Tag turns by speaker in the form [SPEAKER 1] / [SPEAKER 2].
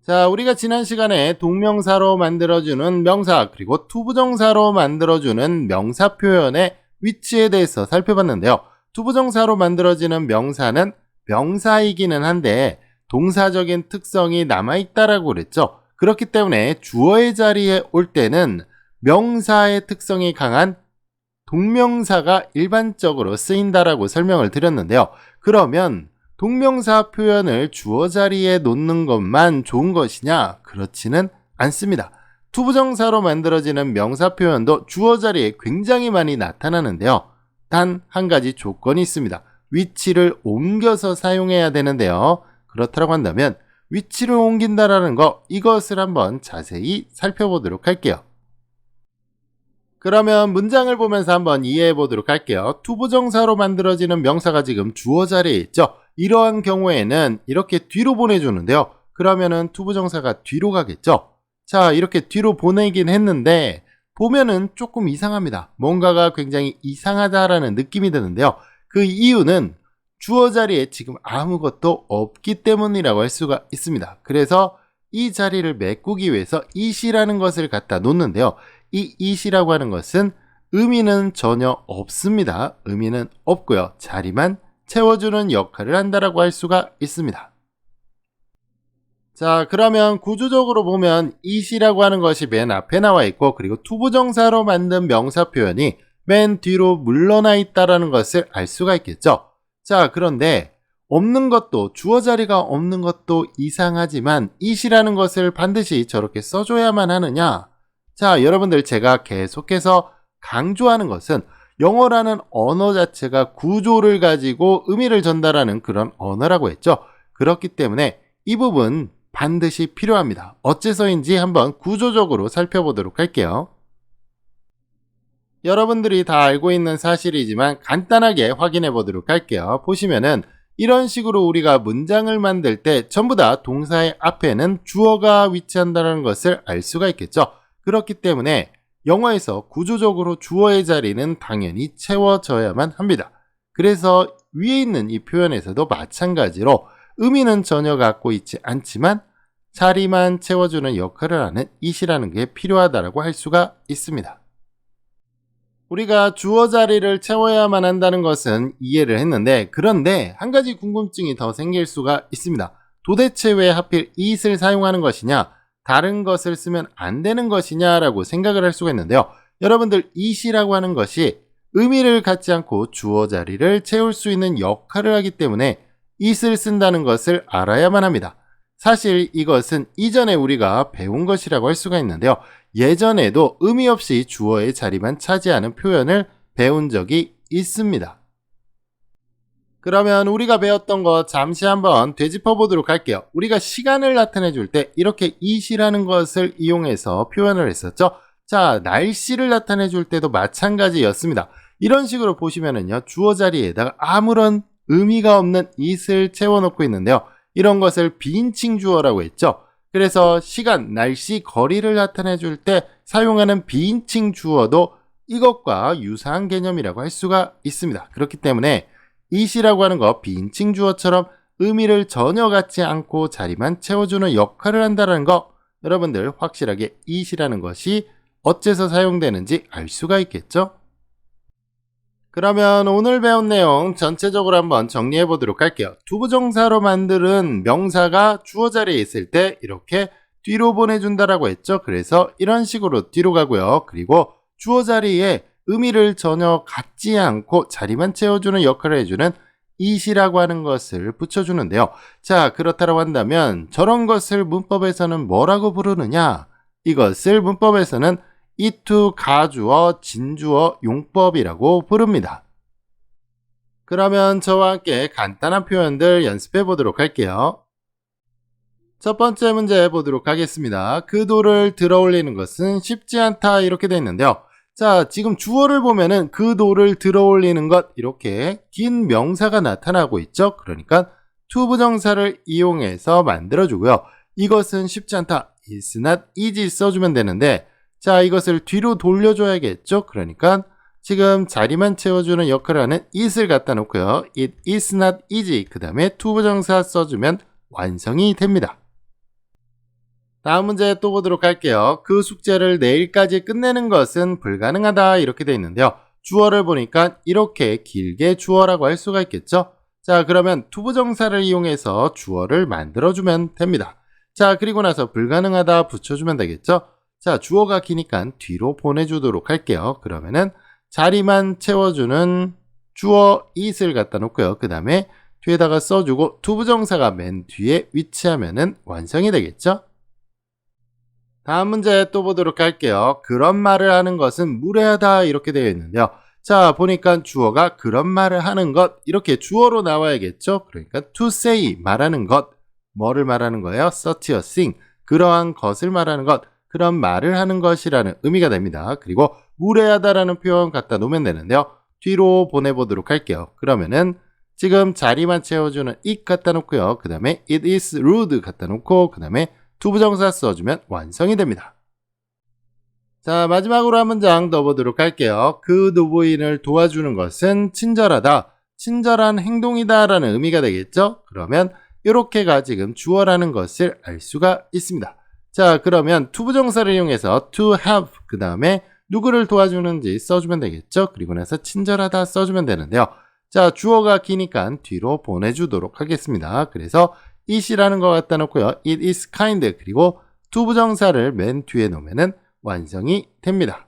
[SPEAKER 1] 자, 우리가 지난 시간에 동명사로 만들어주는 명사 그리고 투부정사로 만들어주는 명사 표현의 위치에 대해서 살펴봤는데요. 투부정사로 만들어지는 명사는 명사이기는 한데 동사적인 특성이 남아있다라고 그랬죠. 그렇기 때문에 주어의 자리에 올 때는 명사의 특성이 강한 동명사가 일반적으로 쓰인다라고 설명을 드렸는데요. 그러면 동명사 표현을 주어 자리에 놓는 것만 좋은 것이냐? 그렇지는 않습니다. 투부정사로 만들어지는 명사 표현도 주어 자리에 굉장히 많이 나타나는데요. 단 한 가지 조건이 있습니다. 위치를 옮겨서 사용해야 되는데요. 그렇다고 한다면 위치를 옮긴다라는 거, 이것을 한번 자세히 살펴보도록 할게요. 그러면 문장을 보면서 한번 이해해 보도록 할게요. 투부정사로 만들어지는 명사가 지금 주어 자리에 있죠. 이러한 경우에는 이렇게 뒤로 보내주는데요. 그러면은 투부정사가 뒤로 가겠죠. 자, 이렇게 뒤로 보내긴 했는데 보면은 조금 이상합니다. 뭔가가 굉장히 이상하다라는 느낌이 드는데요. 그 이유는 주어 자리에 지금 아무것도 없기 때문이라고 할 수가 있습니다. 그래서 이 자리를 메꾸기 위해서 it이라는 것을 갖다 놓는데요. 이 it이라고 하는 것은 의미는 전혀 없습니다. 의미는 없고요. 자리만 채워주는 역할을 한다라고 할 수가 있습니다. 자, 그러면 구조적으로 보면 it이라고 하는 것이 맨 앞에 나와 있고 그리고 투부정사로 만든 명사 표현이 맨 뒤로 물러나 있다라는 것을 알 수가 있겠죠. 자, 그런데 없는 것도, 주어 자리가 없는 것도 이상하지만 it이라는 것을 반드시 저렇게 써줘야만 하느냐? 자, 여러분들, 제가 계속해서 강조하는 것은 영어라는 언어 자체가 구조를 가지고 의미를 전달하는 그런 언어라고 했죠. 그렇기 때문에 이 부분 반드시 필요합니다. 어째서인지 한번 구조적으로 살펴보도록 할게요. 여러분들이 다 알고 있는 사실이지만 간단하게 확인해 보도록 할게요. 보시면은 이런 식으로 우리가 문장을 만들 때 전부 다 동사의 앞에는 주어가 위치한다는 것을 알 수가 있겠죠. 그렇기 때문에 영어에서 구조적으로 주어의 자리는 당연히 채워져야만 합니다. 그래서 위에 있는 이 표현에서도 마찬가지로 의미는 전혀 갖고 있지 않지만 자리만 채워주는 역할을 하는 it이라는 게 필요하다고 할 수가 있습니다. 우리가 주어 자리를 채워야만 한다는 것은 이해를 했는데, 그런데 한 가지 궁금증이 더 생길 수가 있습니다. 도대체 왜 하필 it을 사용하는 것이냐, 다른 것을 쓰면 안 되는 것이냐라고 생각을 할 수가 있는데요. 여러분들, it이라고 하는 것이 의미를 갖지 않고 주어 자리를 채울 수 있는 역할을 하기 때문에 it을 쓴다는 것을 알아야만 합니다. 사실 이것은 이전에 우리가 배운 것이라고 할 수가 있는데요. 예전에도 의미 없이 주어의 자리만 차지하는 표현을 배운 적이 있습니다. 그러면 우리가 배웠던 거 잠시 한번 되짚어 보도록 할게요. 우리가 시간을 나타내 줄 때 이렇게 it이라는 것을 이용해서 표현을 했었죠. 자, 날씨를 나타내 줄 때도 마찬가지였습니다. 이런 식으로 보시면은요, 주어 자리에다가 아무런 의미가 없는 it을 채워놓고 있는데요. 이런 것을 비인칭 주어라고 했죠. 그래서 시간, 날씨, 거리를 나타내 줄 때 사용하는 비인칭 주어도 이것과 유사한 개념이라고 할 수가 있습니다. 그렇기 때문에 it이라고 하는 거 비인칭 주어처럼 의미를 전혀 갖지 않고 자리만 채워주는 역할을 한다는 거, 여러분들 확실하게 it이라는 것이 어째서 사용되는지 알 수가 있겠죠? 그러면 오늘 배운 내용 전체적으로 한번 정리해 보도록 할게요. 투부정사로 만드는 명사가 주어 자리에 있을 때 이렇게 뒤로 보내준다라고 했죠. 그래서 이런 식으로 뒤로 가고요. 그리고 주어 자리에 의미를 전혀 갖지 않고 자리만 채워주는 역할을 해주는 it이라고 하는 것을 붙여주는데요. 자, 그렇다고 한다면 저런 것을 문법에서는 뭐라고 부르느냐? 이것을 문법에서는 it, 가주어, 진주어, 용법이라고 부릅니다. 그러면 저와 함께 간단한 표현들 연습해 보도록 할게요. 첫 번째 문제 보도록 하겠습니다. 그 돌을 들어 올리는 것은 쉽지 않다, 이렇게 되어 있는데요. 자, 지금 주어를 보면은 그 돌을 들어 올리는 것, 이렇게 긴 명사가 나타나고 있죠. 그러니까 투부정사를 이용해서 만들어주고요. 이것은 쉽지 않다, it's not easy 써주면 되는데, 자, 이것을 뒤로 돌려줘야겠죠. 그러니까 지금 자리만 채워주는 역할을 하는 it을 갖다 놓고요. It is not easy. 그 다음에 투부정사 써주면 완성이 됩니다. 다음 문제 또 보도록 할게요. 그 숙제를 내일까지 끝내는 것은 불가능하다 이렇게 되어 있는데요. 주어를 보니까 이렇게 길게 주어라고 할 수가 있겠죠. 자, 그러면 투부정사를 이용해서 주어를 만들어주면 됩니다. 자, 그리고 나서 불가능하다 붙여주면 되겠죠. 자, 주어가 기니까 뒤로 보내주도록 할게요. 그러면은 자리만 채워주는 주어 it을 갖다 놓고요. 그 다음에 뒤에다가 써주고 투부정사가 맨 뒤에 위치하면은 완성이 되겠죠. 다음 문제 또 보도록 할게요. 그런 말을 하는 것은 무례하다 이렇게 되어 있는데요. 자, 보니까 주어가 그런 말을 하는 것 이렇게 주어로 나와야겠죠. 그러니까 to say 말하는 것 뭐를 말하는 거예요? such a thing 그러한 것을 말하는 것 그런 말을 하는 것이라는 의미가 됩니다. 그리고 무례하다라는 표현 갖다 놓으면 되는데요. 뒤로 보내보도록 할게요. 그러면은 지금 자리만 채워주는 it 갖다 놓고요. 그 다음에 it is rude 갖다 놓고 그 다음에 투부정사 써주면 완성이 됩니다. 자, 마지막으로 한 문장 더 보도록 할게요. 그 노부인을 도와주는 것은 친절하다, 친절한 행동이다 라는 의미가 되겠죠? 그러면 이렇게가 지금 주어라는 것을 알 수가 있습니다. 자, 그러면 투부정사를 이용해서 to help 그 다음에 누구를 도와주는지 써주면 되겠죠? 그리고 나서 친절하다 써주면 되는데요. 자, 주어가 기니까 뒤로 보내주도록 하겠습니다. 그래서 it이라는 거 갖다 놓고요. it is kind 그리고 투부정사를 맨 뒤에 놓으면 완성이 됩니다.